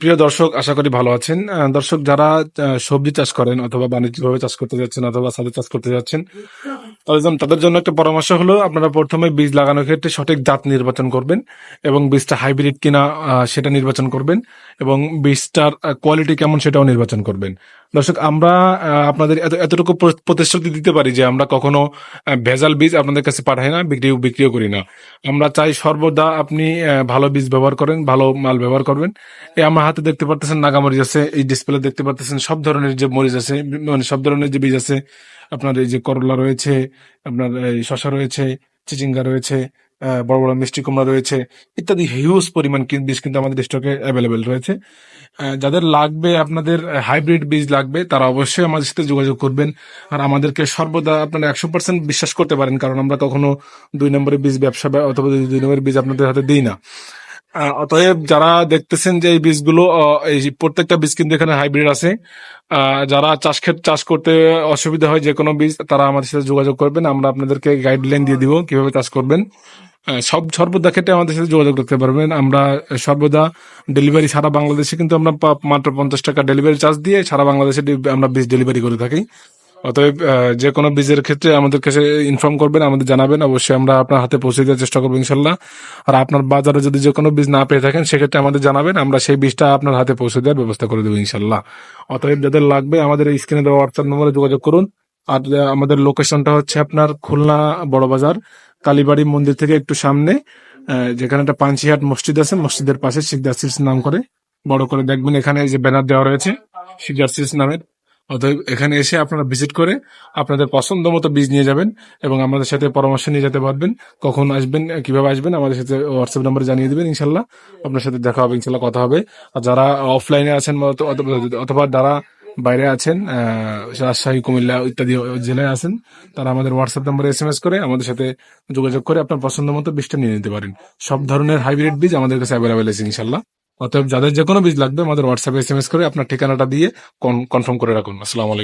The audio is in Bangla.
প্রিয় দর্শক, আশা করি ভালো আছেন। দর্শক, যারা সবজি চাষ করেন অথবা বাণিজ্যিকভাবে চাষ করতে যাচ্ছেন অথবা ছাদে চাষ করতে যাচ্ছেন, তাদের জন্য একটা পরামর্শ হলো আপনারা প্রথমে বীজ লাগানোর ক্ষেত্রে সঠিক জাত নির্বাচন করবেন এবং বীজটা হাইব্রিড কিনা সেটা নির্বাচন করবেন এবং বীজটার কোয়ালিটি কেমন সেটাও নির্বাচন করবেন। দর্শক, আমরা আপনাদের এতটুকু প্রতিশ্রুতি দিতে পারি যে আমরা কখনো ভেজাল বীজ আপনাদের কাছে পাঠাই না, বিক্রিও করি না। আমরা চাই সর্বদা আপনি ভালো বীজ ব্যবহার করেন, ভালো মাল ব্যবহার করবেন। এই আমার হাতে দেখতে পারতেছেন নাগামরিচ আছে, এই ডিসপ্লে দেখতে পারতেছেন সব ধরনের যে মরিচ আছে, মানে সব ধরনের যে বীজ আছে। আপনার এই যে করলা রয়েছে, আপনার এই শশা রয়েছে, চিচিঙ্গা রয়েছে, বড় বড় মিষ্টি কুমড়া রয়েছে, ইত্যাদি হিউজ পরিমাণ বীজ কিন্তু আমাদের স্টকে অ্যাভেলেবেল রয়েছে। যাদের লাগবে, আপনাদের হাইব্রিড বীজ লাগবে, তারা অবশ্যই আমাদের সাথে যোগাযোগ করবেন। আর আমাদেরকে সর্বদা আপনারা 100% বিশ্বাস করতে পারেন, কারণ আমরা কখনো 2 নম্বরের বীজ ব্যবসা অথবা 2 নম্বরের বীজ আপনাদের হাতে দিই না। অতএব যারা দেখতেছেন যে এই বীজগুলো, এই প্রত্যেকটা বীজ কিন্তু এখানে হাইব্রিড আছে। যারা চাষ করতে অসুবিধা হয় যে কোনো বীজ, তারা আমাদের সাথে যোগাযোগ করবেন। আমরা আপনাদেরকে গাইডলাইন দিয়ে দিব কিভাবে চাষ করবেন। সর্বদা ক্ষেত্রে আমাদের সাথে যোগাযোগ রাখতে পারবেন। আমরা সর্বদা ডেলিভারি সারা বাংলাদেশে, কিন্তু আমরা মাত্র 50 টাকা ডেলিভারি চার্জ দিয়ে সারা বাংলাদেশে আমরা বীজ ডেলিভারি করে থাকি। অতএব যে কোনো বীজের ক্ষেত্রে আমাদের কাছে ইনফর্ম করবেন, আমাদের জানাবেন, অবশ্যই আমরা আপনার হাতে পৌঁছে দেওয়ার চেষ্টা করবো ইনশাল্লাহ। আর আপনার বাজারে যদি যে কোনো বীজ না পেয়ে থাকেন, সেক্ষেত্রে আমাদের জানাবেন, আমরা সেই বীজটা আপনার হাতে পৌঁছে দেওয়ার ব্যবস্থা করে দেবো ইনশাল্লাহ। অতএব যাদের লাগবে আমাদের এই স্ক্রিনে দেওয়া হোয়াটসঅ্যাপ নম্বরে যোগাযোগ করুন। আর আমাদের লোকেশনটা হচ্ছে আপনার খুলনা বড় বাজার, কালীবাড়ি মন্দির থেকে একটু সামনে, যেখানে একটা পাঞ্চিহাট মসজিদ আছে, মসজিদের পাশে শিকদার সিলস নাম করে বড় করে দেখবেন, এখানে এই যে ব্যানার দেওয়া রয়েছে শিকদার সিলস নামের। অতএব এখানে এসে আপনারা ভিজিট করে আপনাদের পছন্দ মতো বীজ নিয়ে যাবেন এবং আমাদের সাথে পরামর্শ নিয়ে যেতে পারবেন। কখন আসবেন, কিভাবে আসবেন, আমাদের সাথে হোয়াটসঅ্যাপ নাম্বারে জানিয়ে দিবেন, ইনশাল্লাহ আপনার সাথে দেখা হবে, ইনশাল্লাহ কথা হবে। আর যারা অফলাইনে আছেন অথবা যারা বাইরে আছেন, রাজশাহী, কুমিল্লা ইত্যাদি জেলায় আছেন, তারা আমাদের হোয়াটসঅ্যাপ নাম্বারে SMS করে আমাদের সাথে যোগাযোগ করে আপনার পছন্দ মতো বীজটা নিয়ে নিতে পারেন। সব ধরনের হাইব্রিড বীজ আমাদের কাছে অ্যাভেলেবেল আছে ইনশাল্লাহ। অতএব যাদের যে কোনো বীজ লাগবে আমাদের হোয়াটসঅ্যাপে SMS করে আপনার ঠিকানাটা দিয়ে কনফার্ম করে রাখুন। আসসালামু আলাইকুম।